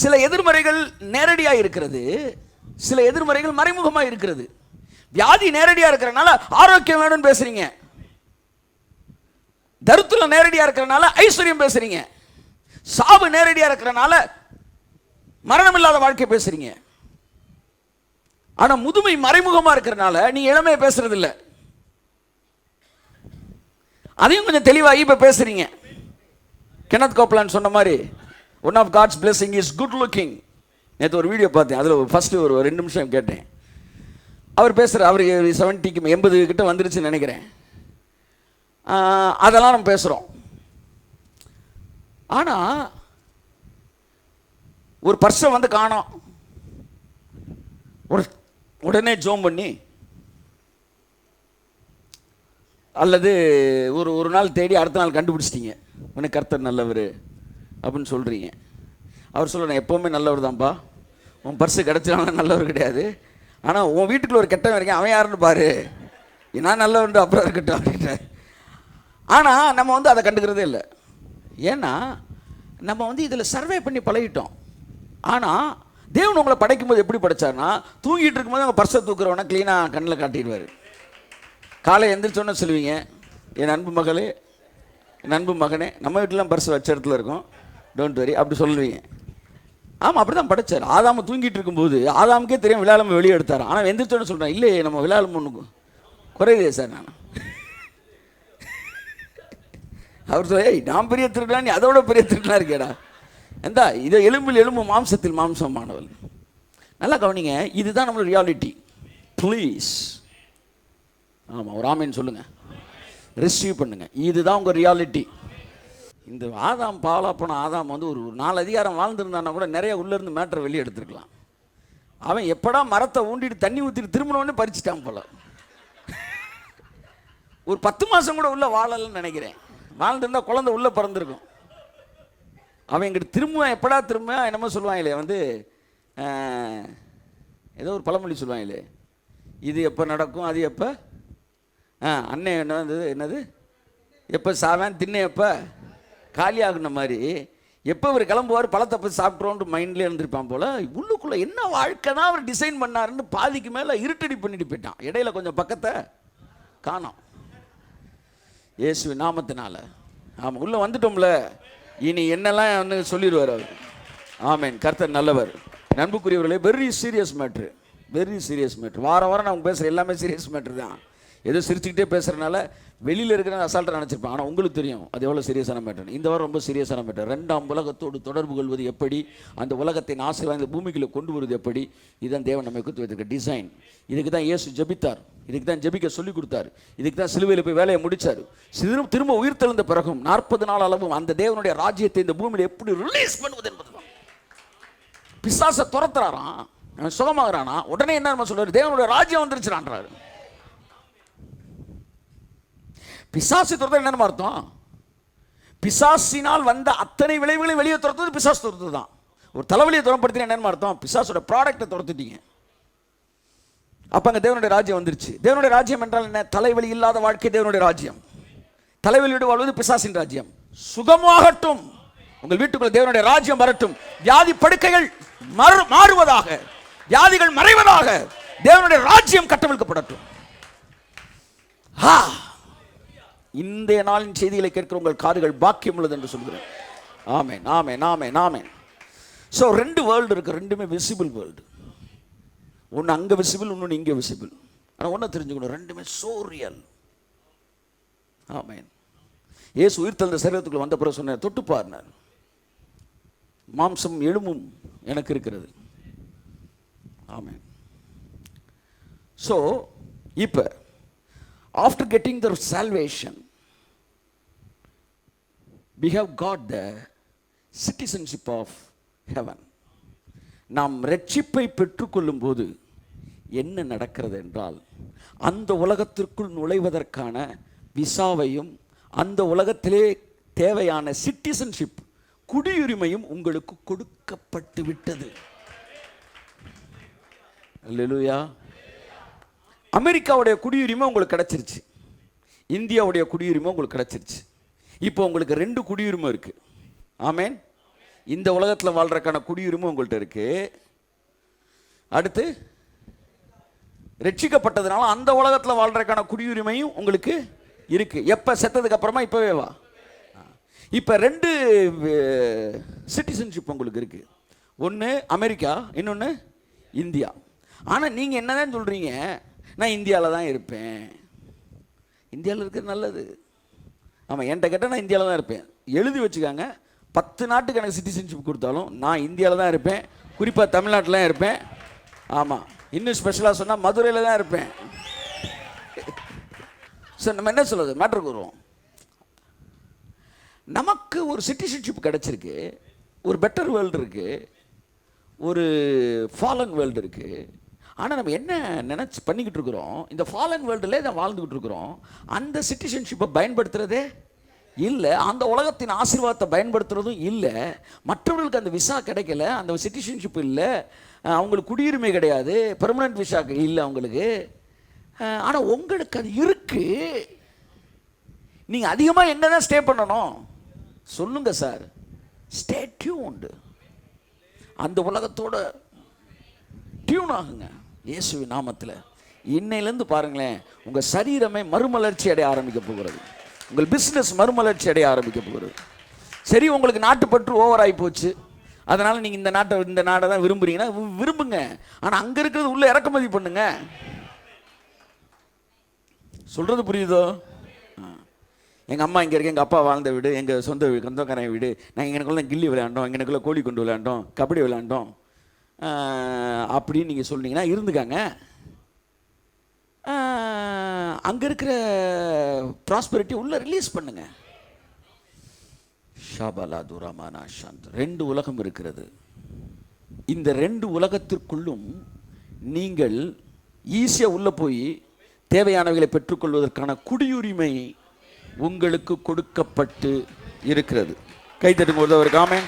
சில எதிர்மறைகள் நேரடியாக இருக்கிறது, சில எதிர்மறைகள் மறைமுகமாக இருக்கிறது. வியாதி நேரடியாக இருக்கிறனால ஆரோக்கியம் வேணும்னு பேசுறீங்க, தருத்துல நேரடியாக இருக்கிறனால ஐஸ்வர்யம் பேசுறீங்க, சாவு நேரடியாக இருக்கிறனால மரணம் இல்லாத வாழ்க்கை பேசுறீங்க. ஆனா முதுமை மறைமுகமா இருக்கிறனால நீங்க இளமையை பேசுறது இல்லை. அதையும் கொஞ்சம் தெளிவாகி இப்ப பேசுறீங்க. கெனத் கோப்லாண்ட் சொன்ன மாதிரி one of God's blessing is good looking. நேற்று ஒரு வீடியோ பார்த்தேன், அதில் ஃபர்ஸ்ட் ஒரு 2 நிமிஷம் கேட்டேன். அவர் பேசுகிற, அவர் 70 80 கிட்ட வந்துருச்சுன்னு நினைக்கிறேன். அதெல்லாம் நம்ம பேசுகிறோம். ஆனால் ஒரு பர்ஸை வந்து காணோம், உடனே ஜோம் பண்ணி அல்லது ஒரு நாள் தேடி அடுத்த நாள் கண்டுபிடிச்சிட்டீங்க, உனக்கு கர்த்தர் நல்லவர் அப்படின்னு சொல்கிறீங்க. அவர் சொல்ல, நான் எப்போவுமே நல்லவர் தான்ப்பா, உன் பர்ஸு கிடச்சினாலும் நல்லவர் கிடையாது, ஆனால் உன் வீட்டுக்குள்ள ஒரு கெட்டவன் இருக்கேன், அவன் யாருன்னு பாரு, நான் நல்லவன் அப்புறம் இருக்கட்டும் அப்படின்றார். ஆனால் நம்ம வந்து அதை கண்டுக்கிறதே இல்லை. ஏன்னா நம்ம வந்து இதில் சர்வே பண்ணி பழகிட்டோம். ஆனால் தேவன் உங்களை படைக்கும் போது எப்படி படைச்சார்னா, தூங்கிட்டு இருக்கும்போது அவங்க பர்ஸை தூக்குறவனை க்ளீனாக கண்ணில் காட்டிடுவார். காலை எந்திரிச்சோன்னு சொல்லுவீங்க, என் அன்பு மகளே, என் அன்பு மகனே, நம்ம வீட்டிலாம் பர்ஸ் வச்ச இடத்துல இருக்கும், டோன்ட் வெரி அப்படி சொல்லுவீங்க. ஆமாம், அப்படி தான் படைச்சார். ஆதாம தூங்கிட்டு இருக்கும்போது ஆதாமுக்கே தெரியும் விழாலம்பு வெளியே எடுத்தார். ஆனால் எந்திரிச்சோன்னு சொல்கிறேன், இல்லையே நம்ம விழாலம்பு ஒன்று குறையுதே சார். நான் அவர் சொல்ல, நான் பெரிய திருடா, நீ அதோட பெரிய திருடனா இருக்கேடா. எந்தா இதை எலும்பில் எலும்பு மாம்சத்தில் மாம்சமானவள். நல்லா கவனிங்க, இதுதான் நம்மளோட ரியாலிட்டி. ப்ளீஸ், ஆமாம், ஒரு ஆமேன்னு சொல்லுங்க, ரிசீவ் பண்ணுங்க. இதுதான் உங்கள் ரியாலிட்டி. இந்த ஆதாம் பாவலா போன ஆதாம் வந்து ஒரு 4 அதிகாரம் வாழ்ந்துருந்தான்னா கூட நிறைய உள்ளேருந்து மேட்டரை வெளியே எடுத்துருக்கலாம். அவன் எப்படா மரத்தை ஊண்டிட்டு தண்ணி ஊற்றிட்டு திரும்பினோடனே பறிச்சிட்டான் போல. ஒரு 10 மாதம் கூட உள்ள வாழலன்னு நினைக்கிறேன். வாழ்ந்துருந்தா குழந்தை உள்ளே பிறந்திருக்கும். அவன் எங்கிட்ட திரும்ப எப்படா திரும்ப என்னமோ சொல்லுவாங்களே, வந்து ஏதோ ஒரு பழமொழி சொல்லுவாங்களே, இது எப்போ நடக்கும் அது எப்போ, அண்ணன் என்ன வந்தது என்னது, எப்போ சாவேன் தின்ன எப்போ காலியாகுன மாதிரி, எப்போ அவர் கிளம்புவார் பழத்தை போய் சாப்பிட்றோன்ட்டு மைண்ட்லேயே இருந்திருப்பான் போல். உள்ளுக்குள்ளே என்ன வாழ்க்கை தான் அவர் டிசைன் பண்ணாருன்னு பாதிக்கு மேலே இருட்டடி பண்ணிட்டு போயிட்டான். இடையில கொஞ்சம் பக்கத்தை காணோம். இயேசுவின் நாமத்தினால ஆமாம் உள்ளே வந்துட்டோம்ல, இனி என்னெல்லாம் வந்து சொல்லிடுவார் அவர். ஆமேன், கர்த்தர் நல்லவர். நண்புக்குரியவர்களே, very serious matter, very serious matter. வாரம் வாரம் நான் பேசுகிற எல்லாமே சீரியஸ் மேட்ரு தான். ஏதோ சிரிச்சுக்கிட்டே பேசுகிறனால வெளியில் இருக்கிற அசால்ட்டாக நினச்சிருப்பேன். ஆனால் உங்களுக்கு தெரியும் அது எவ்வளோ சீரியஸான மேட்டர். இந்த வாரம் ரொம்ப சீரியஸான மேட்டர். 2ஆம் உலகத்தோடு தொடர்பு கொள்வது எப்படி, அந்த உலகத்தை நாசம் இந்த பூமிக்குள்ளே கொண்டு வருவது எப்படி, இதுதான் தேவன் நம்மை கொடுத்து வைத்திருக்க டிசைன். இதுக்கு தான் இயேசு ஜெபித்தார், இதுக்கு தான் ஜெபிக்க சொல்லிக் கொடுத்தார், இதுக்கு தான் சிலுவையில் போய் வேலையை முடித்தார். திரும்ப உயிர் தெழுந்த பிறகும் 40 நாள் அளவும் அந்த தேவனுடைய ராஜ்யத்தை இந்த பூமியில் எப்படி ரிலீஸ் பண்ணுவது என்பது தான். பிசாசை துரத்துறாராம், அவன் சுகமாகறானா, உடனே என்ன சொல்றாரு, தேவனுடைய ராஜ்யம் வந்துருச்சுறான்றாரு. பிசாசு துரத்து என்னன்னு அர்த்தம், பிசாசினால் வந்த அத்தனை விளைவுகளை வெளியே துரத்துறது பிசாசு துரத்து தான். ஒரு தலைவலியை துரப்படுத்தினா என்னன்னு அர்த்தம், பிசாசோட ப்ராடக்டை துரத்துட்டீங்க. அப்ப அங்க தேவனுடைய ராஜ்யம் வந்துருச்சு. தேவனுடைய ராஜ்யம் என்றால் என்ன, தலைவலி இல்லாத வாழ்க்கை தேவனுடைய ராஜ்யம். தலைவலியோடு வாழ்வது பிசாசின் ராஜ்யம். சுகமாகட்டும், உங்கள் வீட்டுக்குள்ள தேவனுடைய ராஜ்யம் வரட்டும். வியாதி படுக்கைகள் மாறுவதாக, வியாதிகள் மறைவதாக, தேவனுடைய ராஜ்யம் கட்டவிழ்க்கப்படட்டும். இந்த நாளின் செய்திகளை கேட்கிற உங்கள் காதுகள் பாக்கியம் உள்ளது என்று சொல்கிறேன். ஆமென், ஆமென், ஆமென், ஆமென். ஸோ 2 வேர்ல்டு இருக்கு, ரெண்டுமே விசிபிள் வேர்ல்டு. ஒன்று அங்கே விசிபிள், இன்னொன்று இங்கே விசிபிள். ஆனால் ஒன்றை தெரிஞ்சுக்கணும், ரெண்டுமே சோ ரியல். ஆமென். இயேசு உயிர் தெழுந்த சரீரத்துக்குள்ள வந்த பிறகு சொன்னார், தொட்டு பாருனார், மாம்சம் எலும்பும் எனக்கு இருக்கிறது. ஆமென். ஸோ இப்போ after getting the salvation, we have got the citizenship of heaven. நாம் ரட்சிப்பை பெற்றுக்கொள்ளும் போது என்ன நடக்கிறது என்றால், அந்த உலகத்திற்குள் நுழைவதற்கான விசாவையும் அந்த உலகத்திலே தேவையான சிட்டிசன்ஷிப் குடியுரிமையும் உங்களுக்கு கொடுக்கப்பட்டு விட்டது. அல்லேலூயா. அமெரிக்காவுடைய குடியுரிமை உங்களுக்கு கிடைச்சிருச்சு, இந்தியாவுடைய குடியுரிமை உங்களுக்கு கிடைச்சிருச்சு. இப்போ உங்களுக்கு 2 குடியுரிமை இருக்கு. ஆமேன். இந்த உலகத்தில் வாழ்றதுக்கான குடியுரிமை உங்கள்கிட்ட இருக்கு. அடுத்து ரட்சிக்கப்பட்டதுனால அந்த உலகத்தில் வாழ்றதுக்கான குடியுரிமையும் உங்களுக்கு இருக்கு. எப்போ? செத்ததுக்கு அப்புறமா? இப்போவே வா. இப்போ 2 சிட்டிசன்ஷிப் உங்களுக்கு இருக்கு. ஒன்று அமெரிக்கா, இன்னொன்று இந்தியா. ஆனால் நீங்கள் என்ன தான் சொல்கிறீங்க, நான் இந்தியாவில் தான் இருப்பேன். இந்தியாவில் இருக்கிறது நல்லது. ஆமாம், என்கிட்ட கேட்டால் நான் இந்தியாவில் தான் இருப்பேன். எழுதி வச்சுக்காங்க, 10 நாட்டுக்கு எனக்கு சிட்டிசன்ஷிப் கொடுத்தாலும் நான் இந்தியாவில் தான் இருப்பேன். குறிப்பாக தமிழ்நாட்டில் தான் இருப்பேன். ஆமாம், இன்னும் ஸ்பெஷலாக சொன்னால் மதுரையில் தான் இருப்பேன். சார் நம்ம என்ன சொல்லுது, மேட்டருக்கு வருவோம். நமக்கு ஒரு சிட்டிசன்ஷிப் கிடச்சிருக்கு, ஒரு பெட்டர் வேர்ல்டு இருக்குது, ஒரு ஃபாலன் வேர்ல்டு இருக்குது. ஆனால் நம்ம என்ன நினச்சி பண்ணிக்கிட்டு இருக்கிறோம், இந்த ஃபாலன் வேர்ல்டுலே தான் வாழ்ந்துக்கிட்டு இருக்கிறோம். அந்த சிட்டிசன்ஷிப்பை பயன்படுத்துகிறதே இல்லை, அந்த உலகத்தின் ஆசீர்வாதத்தை பயன்படுத்துகிறதும் இல்லை. மற்றவர்களுக்கு அந்த விசா கிடைக்கல, அந்த சிட்டிசன்ஷிப் இல்லை, அவங்களுக்கு குடியுரிமை கிடையாது, பெர்மனன்ட் விசா இல்லை அவங்களுக்கு. ஆனால் உங்களுக்கு அது இருக்குது. நீங்கள் அதிகமாக எங்கே தான் ஸ்டே பண்ணணும் சொல்லுங்க சார்? Stay tuned. அந்த உலகத்தோட டியூன் ஆகுங்க இயேசுவின் நாமத்தில். இன்னையிலேருந்து பாருங்களேன், உங்கள் சரீரமே மறுமலர்ச்சி அடைய ஆரம்பிக்க போகிறது. உங்கள் பிஸ்னஸ் மறுமலர்ச்சி அடைய ஆரம்பிக்க போகிறது. சரி, உங்களுக்கு நாட்டுப்பற்று ஓவர் ஆகி போச்சு, அதனால் நீங்கள் இந்த நாடை தான் விரும்புகிறீங்கன்னா விரும்புங்க. ஆனால் அங்கே இருக்கிறது உள்ளே இறக்குமதி பண்ணுங்க. சொல்கிறது புரியுதோ? எங்கள் அம்மா இங்கே இருக்கு, எங்கள் அப்பா வாழ்ந்த வீடு, எங்கள் சொந்தக்காரன் வீடு, நாங்கள் எங்களுக்குள்ள கில்லி விளையாண்டோம், எங்களுக்குள்ள கோழி கொண்டு விளையாண்டோம், கபடி விளையாண்டோம் அப்படின்னு நீங்கள் சொன்னீங்கன்னா இருந்துக்காங்க. அங்கே இருக்கிற ப்ராஸ்பெரிட்டி உள்ளே ரிலீஸ் பண்ணுங்க. ஷாபாலா துராமானா சாந்த். 2 உலகம் இருக்கிறது. இந்த 2 உலகத்திற்குள்ளும் நீங்கள் ஈஸியாக உள்ளே போய் தேவையானவைகளை பெற்றுக்கொள்வதற்கான குடியுரிமை உங்களுக்கு கொடுக்கப்பட்டு இருக்கிறது. கைத்தட்டுங்க ஒருத்தவருக்கு ஆமென்.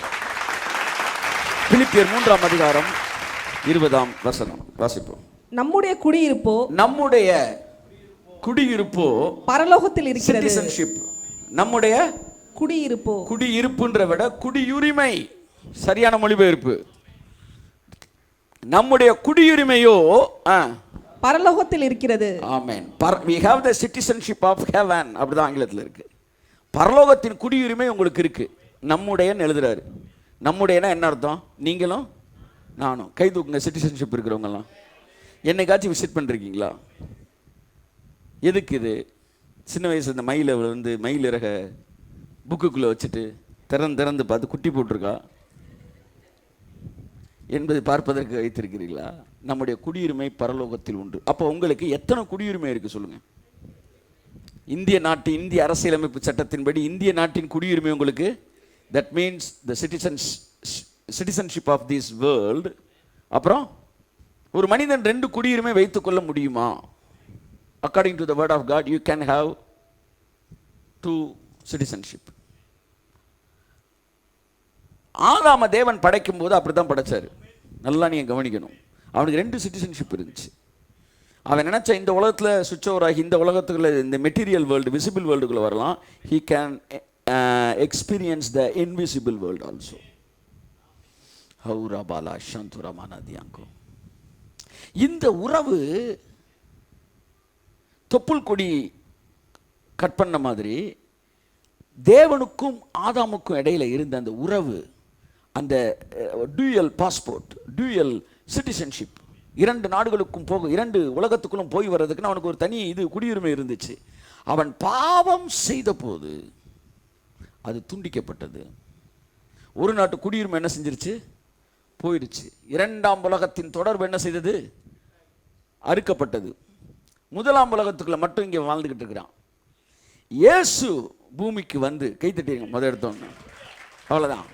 பிலிப்பியர் 3ஆம் அதிகாரம் 20ஆம் வசனம் வாசிப்போம். நம்முடைய குடியிருப்போ பரலோகத்தில் இருக்கிறது. சிட்டிசன்ஷிப். நம்முடைய குடியிருப்புன்ற விட குடியுரிமை சரியான மொழிபெயர்ப்பு. நம்முடைய குடியுரிமையோ பரலோகத்தில் இருக்கிறது. ஆமென். We have the citizenship of heaven. அப்படிதான் ஆங்கிலத்தில் இருக்கு. பரலோகத்தின் குடியுரிமை உங்களுக்கு இருக்கு. நம்முடையன்னு எழுதுறாரு. நம்முடையனா என்ன அர்த்தம்? நீங்களும் நானும். கை தூக்குங்க சிட்டிசன்ஷிப் இருக்கிறவங்கலாம். என்னைக்காச்சும் விசிட் பண்ணிருக்கீங்களா? எதுக்கு இது? சின்ன வயசு இந்த மயில் இறக புக்குக்குள்ளே வச்சுட்டு திறந்து பார்த்து குட்டி போட்டிருக்கா என்பதை பார்ப்பதற்கு வைத்திருக்கிறீர்களா? நம்முடைய குடியுரிமை பரலோகத்தில் உண்டு. அப்போ உங்களுக்கு எத்தனை குடியுரிமை இருக்குது சொல்லுங்கள்? இந்திய அரசியலமைப்பு சட்டத்தின்படி இந்திய நாட்டின் குடியுரிமை உங்களுக்கு, that means the citizenship of this world. அப்புறம் ஒரு மனிதன் 2 குடியுரிமை வைத்துக்கொள்ள முடியுமா? According to the word of God you can have 2 citizenship. ஆதாம தேவன் படைக்கும் போது அப்படி தான் படைச்சாரு. நல்லா நீங்கள் கவனிக்கணும். அவனுக்கு 2 சிட்டிசன்ஷிப் இருந்துச்சு. அவன் நினச்ச இந்த உலகத்தில் சுவிட்ச் ஓவர் ஆகி இந்த உலகத்துக்குள்ள இந்த மெட்டீரியல் வேர்ல்டு விசிபிள் வேர்ல்டுக்குள்ளே வரலாம். He can experience the invisible world also. ஹவுரா பாலா சந்துரமான தியாங்கோ. இந்த உறவு தொப்புள் கொடி கட் பண்ண மாதிரி தேவனுக்கும் ஆதாமுக்கும் இடையில இருந்த அந்த உறவு, அந்த டியூயல் பாஸ்போர்ட், டியூயல் சிட்டிசன்ஷிப், 2 நாடுகளுக்கும் 2 உலகத்துக்குள்ளும் போய் வர்றதுக்குன்னு அவனுக்கு ஒரு தனி குடியுரிமை இருந்துச்சு. அவன் பாவம் செய்த போது அது துண்டிக்கப்பட்டது. ஒரு நாட்டு குடியுரிமை என்ன செஞ்சிருச்சு? போயிடுச்சு. 2ஆம் உலகத்தின் தொடர்பு என்ன செய்தது? அறுக்கப்பட்டது. 1ஆம் உலகத்துக்குள்ள மட்டும் இங்கே வாழ்ந்துகிட்டு இருக்கிறான். இயேசு பூமிக்கு வந்து, கை தட்டிங்க முதல் எடுத்தோன்னு, அவ்வளோதான்,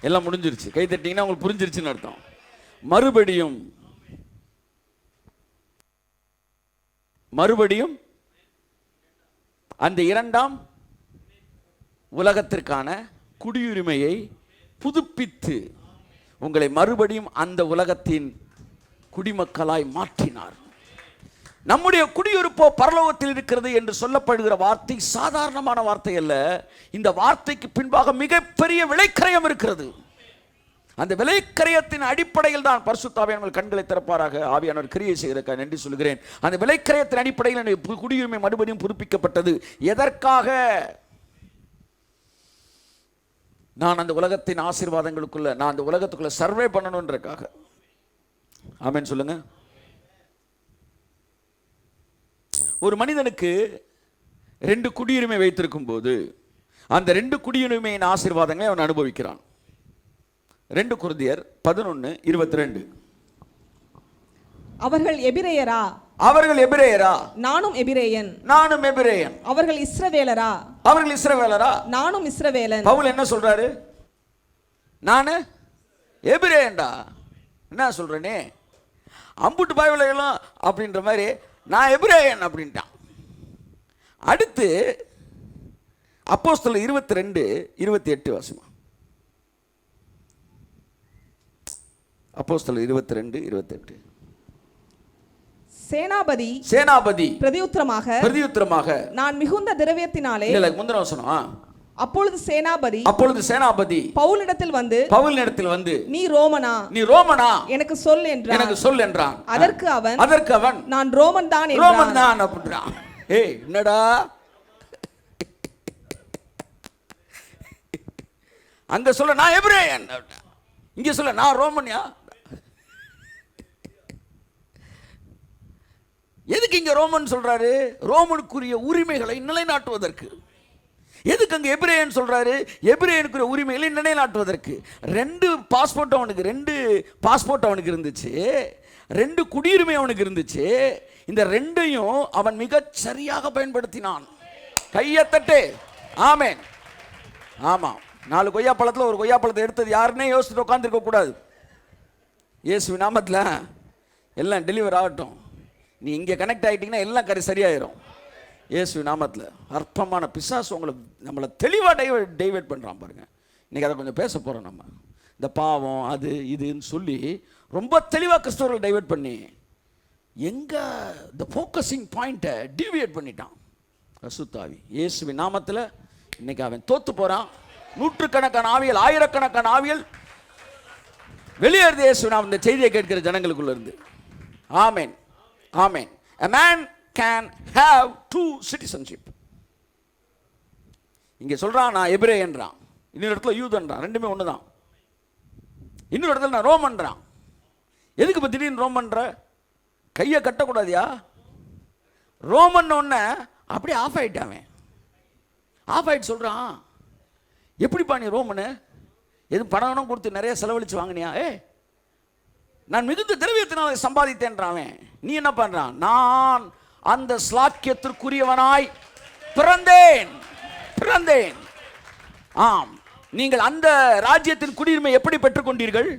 எல்லாம் முடிஞ்சிருச்சு. கை தட்டிங்கன்னா உங்களுக்கு புரிஞ்சிருச்சுன்னு அர்த்தம். மறுபடியும் அந்த 2ஆம் உலகத்திற்கான குடியுரிமையை புதுப்பித்து உங்களை மறுபடியும் அந்த உலகத்தின் குடிமக்களாய் மாற்றினார். நம்முடைய குடியிருப்போ பரலோகத்தில் இருக்கிறது என்று சொல்லப்படுகிற வார்த்தை சாதாரணமான வார்த்தை அல்ல. இந்த வார்த்தைக்கு பின்பாக மிகப்பெரிய விலைக்கரையம் இருக்கிறது. அந்த விலைக்கிரயத்தின் அடிப்படையில் தான் பரிசுத்த ஆவியானவர் கண்களை திறப்பாராக. ஆவியானவர் கிரியை செய்கிறதுக்காக நன்றி சொல்கிறேன். அந்த விலைக்கிரயத்தின் அடிப்படையில் என்னுடைய குடியுரிமை மறுபடியும் புதுப்பிக்கப்பட்டது. எதற்காக? நான் அந்த உலகத்தின் ஆசீர்வாதங்களுக்குள்ள, நான் அந்த உலகத்துக்குள்ள சர்வே பண்ணணுன்றக்காக. ஆமென் சொல்லுங்க. ஒரு மனிதனுக்கு 2 குடியுரிமை வைத்திருக்கும் போது அந்த 2 குடியுரிமையின் ஆசீர்வாதங்களை அவன் அனுபவிக்கிறான். 2 கொரிந்தியர் 11:22. அவர்கள் எபிரேயரா? அவர்கள் எபிரேயரா? நானும் எபிரேயன். நானும் எபிரேயன். அவர்கள் இஸ்ரவேலரா? அவர்கள் இஸ்ரவேலரா? நானும் இஸ்ரவேலன். பவுல் என்ன சொல்றாரு? நானு எபிரேயன்டா. என்ன சொல்றேனே, அம்புட்டு பைபிளெல்லாம் அப்படின்ற மாதிரி நான் எபிரேயன் அப்படின்ட்டான். அடுத்து அப்போஸ்தலர் 22:28 வாசிமா. அப்போஸ்தலர் 22:28. சேனாபதி பிரதியுத்தரமாக நான் மிகுந்த திரவியத்தினாலே. இல்ல முந்தின வசனம். அப்பொழுது சேனாபதி பவுலிடத்தில் வந்து நீ ரோமனா எனக்கு சொல் என்றான். அதற்கு அவன் நான் ரோமன் தான் அப்படின்றான். ஏய் என்னடா, அங்க சொல்ல நான் எபிரேயன், இங்க சொல்ல நான் ரோமன்யா. எதுக்கு இங்க ரோமன் சொல்றாரு? ரோமனுக்குரிய உரிமைகளை நிலைநாட்டுவதற்கு. எதுக்கு அங்க எபிரேயன் சொல்றாரு? எபிரேயனுக்குரிய உரிமைகளை நிலைநாட்டுவதற்கு. 2 பாஸ்போர்ட் அவனுக்கு இருந்துச்சு, 2 குடியுரிமை அவனுக்கு இருந்துச்சு. இந்த 2ஐயும் அவன் மிகச் சரியாக பயன்படுத்தினான். கையத்தட்டு. ஆமென். ஆமா, 4 கொய்யாப்பழத்தில் ஒரு கொய்யாப்பழத்தை எடுத்தது யாருன்னே யோசிச்சுட்டு உட்காந்துருக்க கூடாது. இயேசுவின் நாமத்தில் எல்லாம் டெலிவர் ஆகட்டும். நீ இங்கே கனெக்ட் ஆகிட்டீங்கன்னா எல்லாம் சரியாயிரும். இயேசுவின் நாமத்தில். அற்பமான பிசாசு நம்மளை தெளிவாக டைவர்ட் பண்ணுறான் பாருங்க. இன்றைக்கி அதை கொஞ்சம் பேச போகிறோம். நம்ம இந்த பாவம் அது இதுன்னு சொல்லி ரொம்ப தெளிவாக கிறிஸ்தவர்கள் டைவர்ட் பண்ணி எங்கே இந்த ஃபோக்கஸிங் பாயிண்ட்டை டிவியேட் பண்ணிட்டான் அசுத்தாவி. இயேசுவின் நாமத்தில் இன்னைக்கு அவன் தோத்து போகிறான். நூற்றுக்கணக்கான ஆவியல், ஆயிரக்கணக்கான ஆவியல் வெளியேறுது இயேசுவின் நாமத்தில். இந்த செய்தியை கேட்கிற ஜனங்களுக்குள்ள இருந்து. ஆமென், ஆமென். A man can have 2 citizenship. இங்க சொல்றான் நான் எபிரேயன்றான், இன்னொரு இடத்துல யூதன்றான், ரெண்டுமே ஒண்ணுதான். இன்னொரு இடத்துல நான் ரோமன்றான். எதுக்கு இப்ப திடீர்னு ரோமன்ற? கையை கட்டக்கூடாதியா? ரோமன் ஒன்ன அப்படியே ஆஃப் ஆயிட்டான். ஆஃப் ஆயிட்டு சொல்றான், எப்படிப்பா நீ ரோமனு? எதுவும் பணம் கொடுத்து நிறைய செலவழிச்சு வாங்கினியா? நான் மிகுந்த திரவியத்தினால் சம்பாதித்தேன்றான். நீ என்ன பண்றான்? நான் அந்த ஸ்லாக்கியத்திற்குரியவனாய் பிறந்தேன். ஆம், நீங்கள் அந்த ராஜ்யத்தின் குடியுரிமை எப்படி பெற்றுக்கொண்டீர்கள்?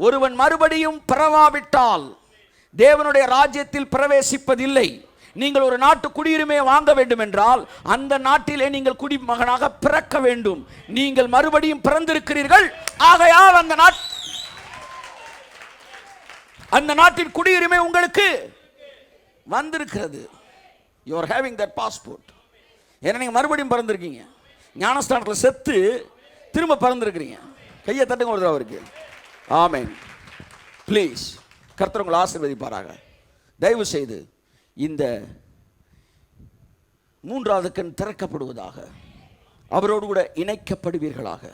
ஒருவன் மறுபடியும் பிறவாவிட்டால் தேவனுடைய ராஜ்யத்தில் பிரவேசிப்பதில்லை. நீங்கள் ஒரு நாட்டு குடியுரிமையை வாங்க வேண்டும் என்றால் அந்த நாட்டிலே நீங்கள் குடிமகனாக பிறக்க வேண்டும். நீங்கள் மறுபடியும் பிறந்திருக்கிறீர்கள். ஆகையால் அந்த நாட்டின் குடியுரிமை உங்களுக்கு வந்திருக்கிறது. You are having that passport. ஏன்னா நீங்க மறுபடியும் பிறந்திருக்கீங்க. ஞானஸ்தானத்தில் செத்து திரும்ப பிறந்திருக்கிறீங்க. கையை தட்டுங்க ஒரு அவருக்கு. ஆமென். ப்ளீஸ், கர்த்தர் உங்களை ஆசீர்வதிப்பாராக. தயவு செய்து இந்த 3வது கண் திறக்கப்படுவதாக, அவரோடு கூட இணைக்கப்படுவீர்களாக,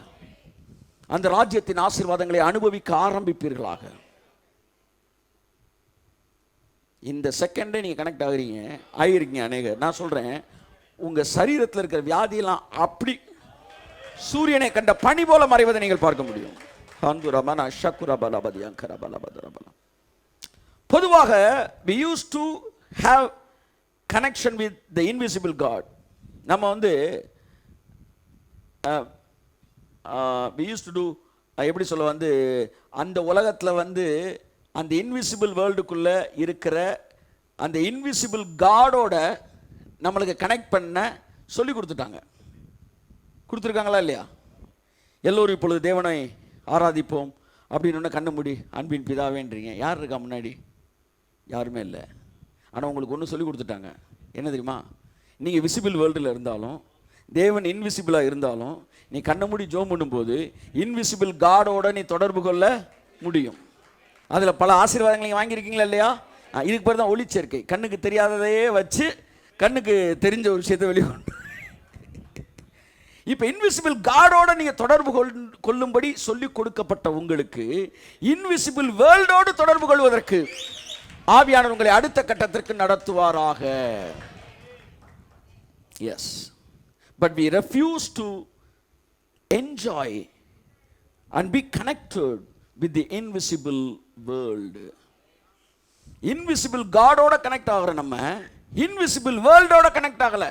அந்த ராஜ்யத்தின் ஆசீர்வாதங்களை அனுபவிக்க ஆரம்பிப்பீர்களாக. இந்த செகண்டே நீங்கள் கனெக்ட் ஆகிருக்கீங்க அநேகர். நான் சொல்கிறேன், உங்கள் சரீரத்தில் இருக்கிற வியாதியெல்லாம் அப்படி சூரியனை கண்ட பனி போல மறைவதை நீங்கள் பார்க்க முடியும். பொதுவாக we used to have connection with the invisible God. நம்ம we used to do எப்படி சொல்ல அந்த உலகத்தில் அந்த இன்விசிபிள் வேர்ல்டுக்குள்ள இருக்கிற அந்த இன்விசிபிள் காடோட நம்மளுக்கு கனெக்ட் பண்ண சொல்லி கொடுத்துருக்காங்களா இல்லையா? எல்லோரும் இப்பொழுது தேவனை ஆராதிப்போம் அப்படின்னு கண்ணு மூடி அன்பின் பிதாவேன்றீங்க. யார் இருக்கா முன்னாடி? யாருமே இல்லை. ஆனால் உங்களுக்கு ஒன்று சொல்லி கொடுத்துட்டாங்க. என்ன தெரியுமா? நீங்கள் விசிபிள் வேர்ல்டில் இருந்தாலும் தேவன் இன்விசிபிளாக இருந்தாலும் நீ கண்ணை மூடி ஜோம் பண்ணும்போது இன்விசிபிள் காடோட நீ தொடர்பு கொள்ள முடியும். அதில் பல ஆசீர்வாதங்களை நீங்கள் வாங்கியிருக்கீங்களா இல்லையா? இதுக்கு பேர் தான் ஒளிச்சேர்க்கை. கண்ணுக்கு தெரியாததையே வச்சு கண்ணுக்கு தெரிஞ்ச ஒரு விஷயத்தை வெளிக்கொண்டு. இப்போ இன்விசிபிள் காடோட நீங்கள் தொடர்பு கொள்ளும்படி சொல்லி கொடுக்கப்பட்ட உங்களுக்கு இன்விசிபிள் வேர்ல்டோடு தொடர்பு கொள்வதற்கு ஆவியானவர் உங்களை அடுத்த கட்டத்திற்கு நடத்துவாராக. Yes, but we refuse to enjoy and be connected with the invisible world. Invisible காடோட கனெக்ட் ஆகிற நம்ம இன்விசிபிள் வேர்ல்டோட கனெக்ட் ஆகல.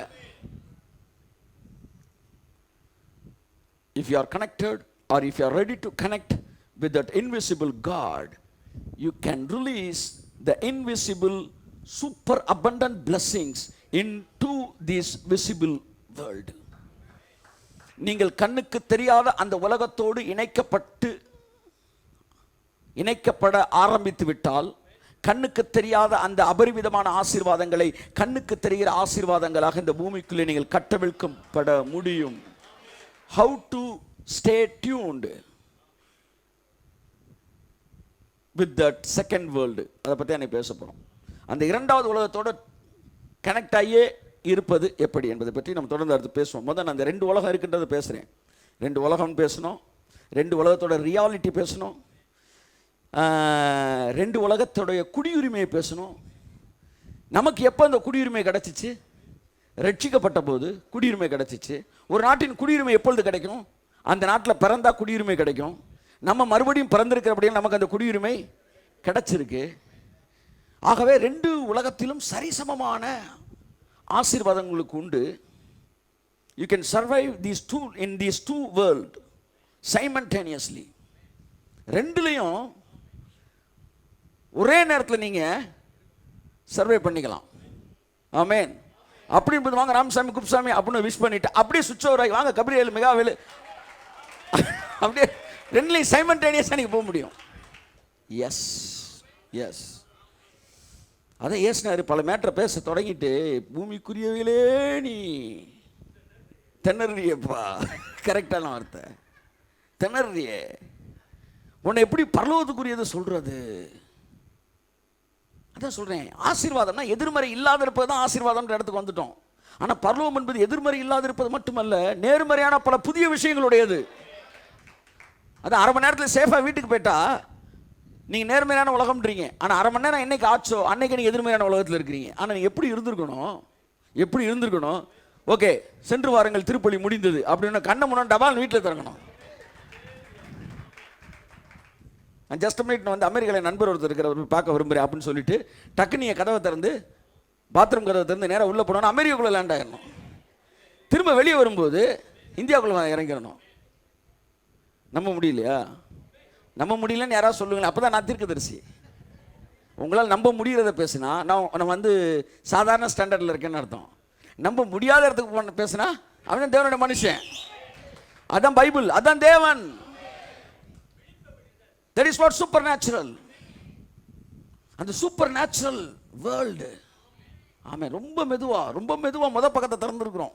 If you are connected or if you are ready to connect with that invisible God, you can release the invisible super abundant blessings into this visible world. நீங்கள் கண்ணுக்கு தெரியாத அந்த உலகத்தோடு இணைக்கப்பட ஆரம்பித்து விட்டால் கண்ணுக்கு தெரியாத அந்த அபரிவிதமான ஆசீர்வாதங்களை கண்ணுக்கு தெரிகிற ஆசீர்வாதங்களாக இந்த பூமிக்குள்ளே நீங்கள் கட்டவிழ்க்கப்பட முடியும். How to stay tuned with that second world, அதை பற்றி அன்னைக்கு பேச போகிறோம். அந்த இரண்டாவது உலகத்தோட கனெக்ட் ஆகியே இருப்பது எப்படி என்பதை பற்றி நம்ம தொடர்ந்து அடுத்து பேசுவோம். முதல்ல அந்த ரெண்டு உலகம் இருக்குன்றது பேசுகிறேன். ரெண்டு உலகம் பேசணும், ரெண்டு உலகத்தோட ரியாலிட்டி பேசணும், ரெண்டு உலகத்தோடைய குடியுரிமையை பேசணும். நமக்கு எப்போ அந்த குடியுரிமை கிடச்சிச்சு? ரட்சிக்கப்பட்ட போது குடியுரிமை கிடச்சிச்சு. ஒரு நாட்டின் குடியுரிமை எப்பொழுது கிடைக்கும்? அந்த நாட்டில் பிறந்தா குடியுரிமை கிடைக்கும். நம்ம மறுபடியும் பிறந்திருக்கிறபடியும் நமக்கு அந்த குடியுரிமை கிடைச்சிருக்கு. ஆகவே ரெண்டு உலகத்திலும் சரிசமமான ஆசீர்வாதங்களுக்கு உண்டு. You can survive these two world simultaneously. ரெண்டுலையும் ஒரே நேரத்தில் நீங்கள் சர்வை பண்ணிக்கலாம். ஆமென். அப்படி வாங்க ராமசாமி குப்சாமி அப்படின்னு விஷ் பண்ணிட்டு அப்படியே சுவிட்ச் ஓவர் ஆகி வாங்க கபிரியல் மிகாவேலு அப்படியே ரெண்டுலையும் சைமல்டேனியஸாக நீங்கள் போக முடியும். எஸ் எஸ், அதான் ஏசினாரு பல மேட்டரை பேச தொடங்கிட்டு பூமிக்குரியவிலே நீ திணறியப்பா, கரெக்டான வார்த்தை, திணறியே. உன்னை எப்படி பரலோகத்துக்குரியதை சொல்றது? அதான் சொல்கிறேன், ஆசீர்வாதம்னா எதிர்மறை இல்லாத இருப்பது தான் ஆசீர்வாதம்ன்ற இடத்துக்கு வந்துட்டோம். ஆனால் பரலோகம் என்பது எதிர்மறை இல்லாத இருப்பது மட்டுமல்ல, நேர்மறையான பல புதிய விஷயங்களுடையது. அது அரை மணி நேரத்தில் சேஃபாக வீட்டுக்கு போயிட்டா நீங்கள் நேர்மையான உலகம்ன்றீங்க. ஆனால் அரை மணி நேரம் என்னைக்கு ஆச்சோ அன்னைக்கு நீங்கள் எதிர்மறையான உலகத்தில் இருக்கிறீங்க. ஆனால் நீங்கள் எப்படி இருந்திருக்கணும்? ஓகே, சென்று வாருங்கள் திருப்பலி முடிந்தது அப்படின்னு கண்ணை முன்னாடி டபால் வீட்டில் திறங்கணும். ஜஸ்ட் மினிட் வந்து அமெரிக்காவில் நண்பர் ஒருத்தர் இருக்கிறவர் பார்க்க விரும்புகிறேன் அப்படின்னு சொல்லிட்டு டக்கு நீங்கள் கதவை திறந்து பாத்ரூம் கதவை திறந்து நேராக உள்ளே போனோன்னா அமெரிக்காக்குள்ளே லேண்ட் ஆகிடணும். திரும்ப வெளியே வரும்போது இந்தியாவுக்குள்ளே இறங்கிடணும். நம்ப முடியலையா? நம்ப முடியலன்னு யாராவது சொல்லுங்களேன். அப்போ தான் நான் தீர்க்கதரிசி. உங்களால் நம்ப முடிகிறத பேசுனா நான் வந்து சாதாரண ஸ்டாண்டர்டில் இருக்கேன்னு அர்த்தம். நம்ப முடியாத இடத்துக்கு பேசுனா அவன் தேவனுடைய மனுஷன். அதான் பைபிள், அதான் தேவன். That is what supernatural. அந்த சூப்பர் நேச்சுரல் வேர்ல்டு. ஆமாம், ரொம்ப மெதுவாக மொதல் பக்கத்தை திறந்துருக்குறோம்.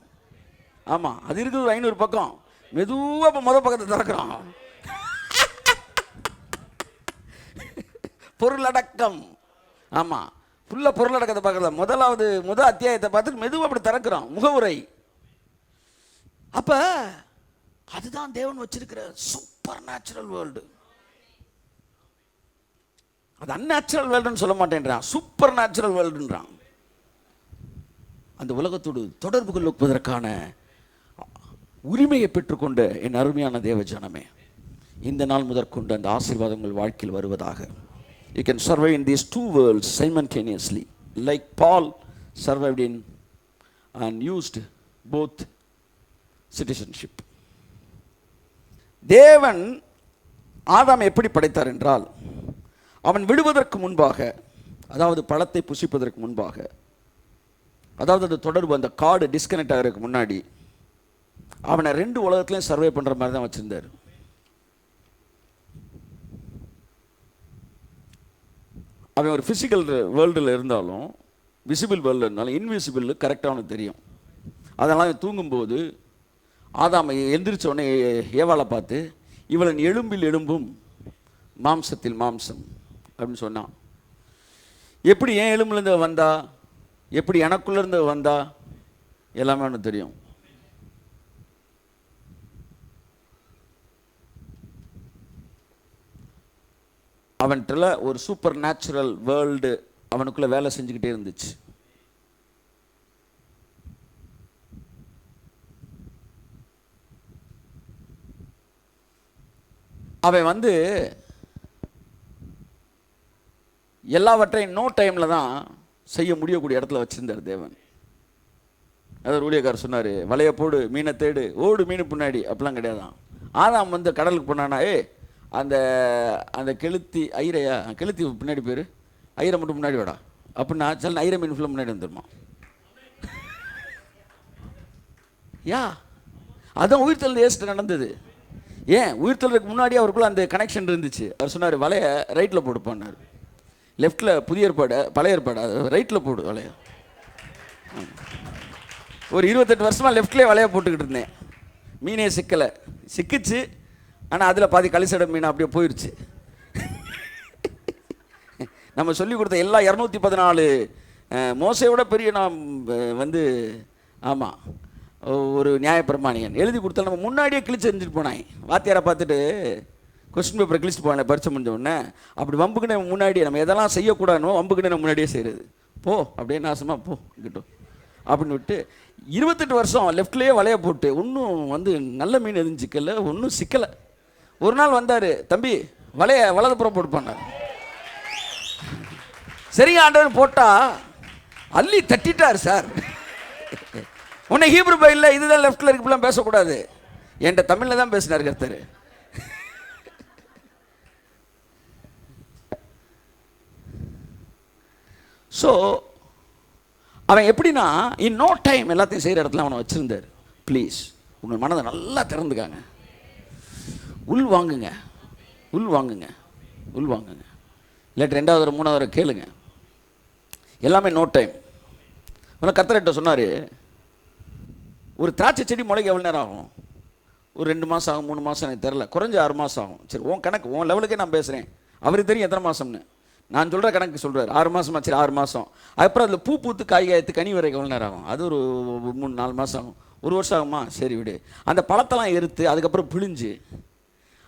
ஆமாம், அது இருக்குது ஒரு 500 பக்கம். மெதுவாக இப்போ மொதல் பக்கத்தை திறக்கிறோம். பொருளடக்கம். ஆமாம், ஃபுல்லாக பொருளடக்கத்தை பார்க்கல. முதல் அத்தியாயத்தை பார்த்து மெதுவாக அப்படி திறக்கிறோம், முகவுரை. அப்போ அதுதான் தேவன் வச்சிருக்கிற சூப்பர் நேச்சுரல் வேர்ல்டு. அது அந்நேச்சுரல் வேர்ல்டுன்னு சொல்ல மாட்டேன்றான், சூப்பர் நேச்சுரல் வேர்ல்டுன்றான். அந்த உலகத்தோடு தொடர்பு கொள்வதற்கான உரிமையை பெற்றுக்கொண்ட என் அருமையான தேவ ஜனமே, இந்த நாள் முதற்கொண்டு அந்த ஆசீர்வாதங்கள் வாழ்க்கையில் வருவதாக. You can survive in these two worlds simultaneously, like Paul survived in and used both citizenship. தேவன் ஆதாம் எப்படி படைத்தார் என்றால், அவன் விடுவதற்கு முன்பாக, அதாவது பழத்தை புசிப்பதற்கு முன்பாக, அதாவது அந்த தொடர்பு அந்த கார்டு டிஸ்கனெக்ட் ஆகிறதுக்கு முன்னாடி அவனை ரெண்டு உலகத்துலையும் சர்வே பண்ணுற மாதிரி தான் வச்சுருந்தார். அவன் ஒரு ஃபிசிக்கல் வேர்ல்டில் இருந்தாலும், விசிபிள் வேர்ல்டில் இருந்தாலும், இன்விசிபிள் கரெக்டாக அவனுக்கு தெரியும். அதனால் அவன் தூங்கும்போது ஆதாம் எந்திரிச்ச உடனே ஏவாளை பார்த்து, இவளன் எலும்பில் எலும்பும் மாம்சத்தில் மாம்சம் அப்படின்னு சொன்னான். எப்படி என் எலும்புலேருந்து வந்தா, எப்படி எனக்குள்ளேருந்து வந்தா, எல்லாமே ஒன்று தெரியும். அவன்கிட்ட ஒரு சூப்பர் நேச்சுரல் வேர்ல்டு அவனுக்குள்ளே வேலை செஞ்சுக்கிட்டே இருந்துச்சு. அவன் எல்லாவற்றையும் நோ டைமில் தான் செய்ய முடியக்கூடிய இடத்துல வச்சுருந்தார் தேவன். அதாவது ஊழியக்காரர் சொன்னார், வலையை போடு, மீனை தேடு, ஓடு மீன் பின்னாடி, அப்படிலாம் கிடையாதான். ஆதாம் கடலுக்கு போனானா, அந்த அந்த கெளுத்தி ஐரையா, கெளுத்தி பின்னாடி பேர் ஐரை மட்டும் முன்னாடி வாடா அப்படின்னா சில ஐரை மீன் ஃபுல்லாக முன்னாடி வந்துடுமா? யா, அதான் உயிர்த்தல் ஏஸ்ட்டு நடந்தது. ஏன் உயிர்த்தலுக்கு முன்னாடி அவருக்குள்ள அந்த கனெக்ஷன் இருந்துச்சு. அவர் சொன்னார், வலையை ரைட்டில் போடுப்பான்னார். லெஃப்டில் புதிய ஏற்பாடு, பழைய ஏற்பாடு, ரைட்டில் போடு வலைய. ஒரு 28 வருஷமாக லெஃப்ட்லேயே வலையை போட்டுக்கிட்டு இருந்தேன். மீனே சிக்கலை, சிக்கிச்சு. ஆனால் அதில் பாதி கலிசட மீன் அப்படியே போயிடுச்சு. நம்ம சொல்லி கொடுத்த எல்லா 214 மோசையோட பெரிய நாம் ஆமாம் ஒரு நியாயப்பிரமாணியன் எழுதி கொடுத்தா நம்ம முன்னாடியே கிழிச்சு எரிஞ்சிட்டு போனாங்க. வாத்தியாரை பார்த்துட்டு கொஸ்டின் பேப்பரை கிழிச்சிட்டு போனேன் பரிச்சை முடிஞ்ச உடனே. அப்படி வம்புக்குன்னு முன்னாடியே நம்ம எதெல்லாம் செய்யக்கூடாதுனோ வம்புக்குன்னு நம்ம முன்னாடியே செய்கிறது. போ அப்படியே நாசமாக போ கிட்டும் அப்படின்னு விட்டு 28 வருஷம் லெஃப்ட்லேயே வலையை போட்டு ஒன்றும் நல்ல மீன் எதுவும் சிக்கலை, ஒன்றும் சிக்கலை. ஒரு நாள் வந்தார், தம்பி வலையை வலதுபுறம் போட்டுப்பாண்டார். சரிங்க ஆண்டவர் போட்டால் அள்ளி தட்டிட்டார் சார். உன்னை ஹீப்ரு பைபிளில் இதுதான் லெஃப்டில் இருக்கு, இப்படிலாம் பேசக்கூடாது. என்கிட்ட தமிழில் தான் பேசினார் கர்த்தர். ஸோ அவன் எப்படின்னா இன் நோ டைம் எல்லாத்தையும் செய்கிற இடத்துல அவனை வச்சுருந்தார். ப்ளீஸ் உங்கள் மனதை நல்லா திறந்துக்காங்க, உள் வாங்குங்க, உள் வாங்குங்க, உள் வாங்குங்க. இல்லாட்டி 2வது 3வது கேளுங்க. எல்லாமே நோ டைம். ஆனால் கர்த்தர்கிட்ட சொன்னார், ஒரு திராட்சை செடி முளைக்க எவ்வளோ நேரம் ஆகும்? ஒரு 2 மாதம் ஆகும், 3 மாதம், எனக்கு தெரில, குறைஞ்ச 6 மாதம் ஆகும். சரி, உன் கணக்கு, உன் லெவலுக்கே நான் பேசுகிறேன். அவருக்கு தெரியும் எத்தனை மாதம்னு. நான் சொல்கிற கணக்கு சொல்கிறார். 6 மாதமா? சரி 6 மாதம். அதுக்கப்புறம் அதில் பூ பூத்து காய் காய்த்து கனி வரைக்கும் எவ்வளோ நேரம் ஆகும்? அது ஒரு 3-4 மாதம் ஆகும். 1 வருஷம் ஆகுமா? சரி விடு. அந்த பழத்தெல்லாம் எடுத்து அதுக்கப்புறம் பிழிஞ்சு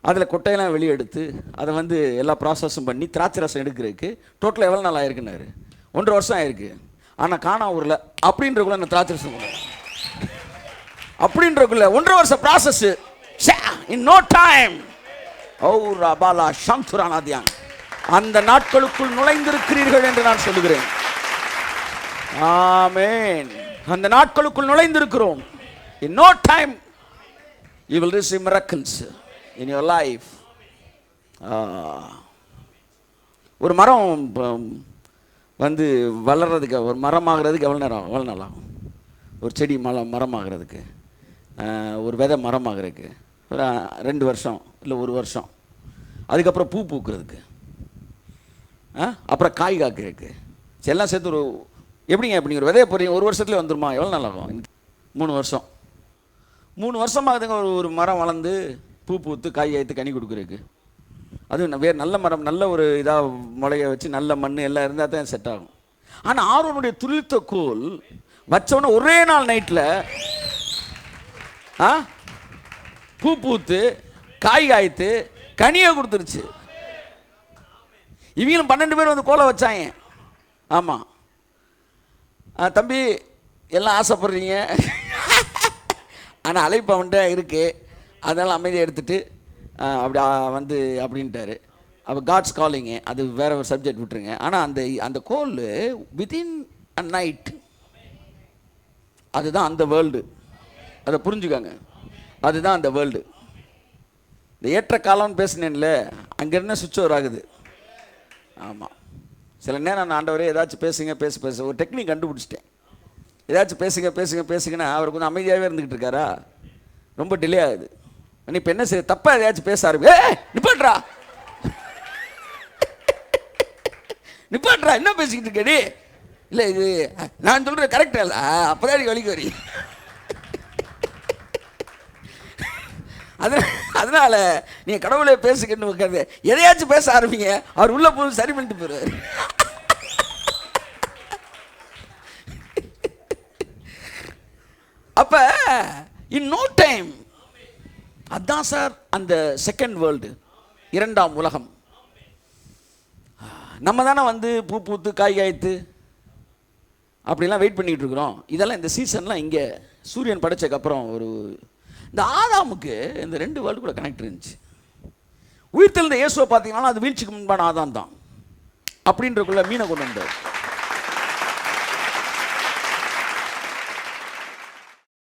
அதில் கொட்டையெல்லாம் வெளியே எடுத்து அதை எல்லா ப்ராசஸும் பண்ணி திராட்சை ரசம் எடுக்கிறதுக்கு டோட்டலாக எவ்வளோ நாள் ஆயிருக்குன்னாரு? 1.5 வருஷம் ஆயிருக்கு. ஆனால் காணா ஊரில் அப்படின்றக்குள்ள அந்த திராட்சை ரசம் அப்படின்றக்குள்ள 1.5 வருஷம் ப்ராசஸ். In no time. ஓ ரபாலா சந்துரானாதியான், அந்த நாட்களுக்குள் நுழைந்திருக்கிறீர்கள் என்று நான் சொல்லுகிறேன். ஆமென். அந்த நாட்களுக்குள் நுழைந்திருக்கிறோம். In no time you will receive miracles in your life. ஒரு மரம் வளர்றதுக்கு, ஒரு மரமாகிறதுக்கு எவ்வளோ நேரம் ஆகும்? எவ்வளோ நாள் ஆகும்? ஒரு செடி மரமாகிறதுக்கு, ஒரு விதை மரமாகிறதுக்கு ஒரு 2 வருஷம் இல்லை 1 வருஷம். அதுக்கப்புறம் பூ பூக்கிறதுக்கு, அப்புறம் காய் காக்கிறதுக்கு, எல்லாம் சேர்த்து ஒரு எப்படிங்க இப்படி ஒரு விதையை போகிறீங்க 1 வருஷத்துலேயே வந்துருமா? எவ்வளோ நாள் ஆகும்? 3 வருஷம். 3 வருஷமாகுதுங்க ஒரு மரம் வளர்ந்து பூ பூத்து காய் காய்த்து கனி கொடுக்குறதுக்கு. அது வேறு நல்ல மரம், நல்ல ஒரு இதாக முளைய வச்சு நல்ல மண் எல்லாம் இருந்தால் தான் செட் ஆகும். ஆனால் ஆரோனுடைய துளிர்த்த கோல் வச்சவொன்னே ஒரே நாள் நைட்டில் பூ பூத்து காய் காய்த்து கனியை கொடுத்துருச்சு. இவங்களும் 12 பேர் கோலை வச்சாங்க. ஆமாம் தம்பி எல்லாம் ஆசைப்படுறீங்க, ஆனால் அழைப்பு அவன்கிட்ட இருக்குது, அதனால் அமைதியை எடுத்துகிட்டு அப்படி அப்படின்ட்டாரு. அப்போ காட்ஸ் காலிங்கு, அது வேற ஒரு சப்ஜெக்ட் விட்டுருங்க. ஆனால் அந்த கோல் வித்தின் அ நைட், அதுதான் அந்த வேர்ல்டு. அதை புரிஞ்சுக்காங்க, அதுதான் அந்த வேர்ல்டு. இந்த ஏற்ற காலம்னு பேசினேன்ல, அங்கேருந்து சுவிட்ச் ஓவர் ஆகுது. ஆமாம், சில நேரம் நான் ஆண்டவரே ஏதாச்சும் பேச ஒரு டெக்னிக் கண்டுபிடிச்சிட்டேன். ஏதாச்சும் பேசுங்கன்னா அவர் கொஞ்சம் அமைதியாகவே இருந்துக்கிட்டு இருக்காரா, ரொம்ப டிலே ஆகுது. நீ இப்போ என்ன செய்ய, தப்பாக எதையாச்சும் பேச நிப்பாட்றா என்ன பேசிக்கிட்டு இருக்கேடி? இல்லை இது நான் சொல்கிற கரெக்டாக இல்லை, அப்போதான் நீ வலிக்கு வரி. அதனால நீங்க கடவுளை பேசுங்கன்னு வைக்காது, எதையாச்சும் பேச ஆரம்பிங்க, அவர் உள்ள போய் சரி பண்ணிட்டு போறாரு. அப்ப இன் நோ டைம், அதான் சார் அந்த செகண்ட் வேர்ல்டு, இரண்டாம் உலகம். நம்ம தானே வந்து பூ பூத்து காய் காய்த்து அப்படிலாம் வெயிட் பண்ணிட்டு இருக்கிறோம். இதெல்லாம் இந்த சீசன்லாம் இங்கே சூரியன் படைச்சதுக்கப்புறம் ஒரு இந்த ஆதாமுக்கு இந்த 2 வேர்ல்டு கூட கனெக்ட் இருந்துச்சு. உயிர்த்தெழுந்த இயேசுவை பார்த்தீங்கன்னா அது வீழ்ச்சிக்கு முன்பான ஆதாம் தான் அப்படின்றக்குள்ள மீனை கொண்டு வந்தார்.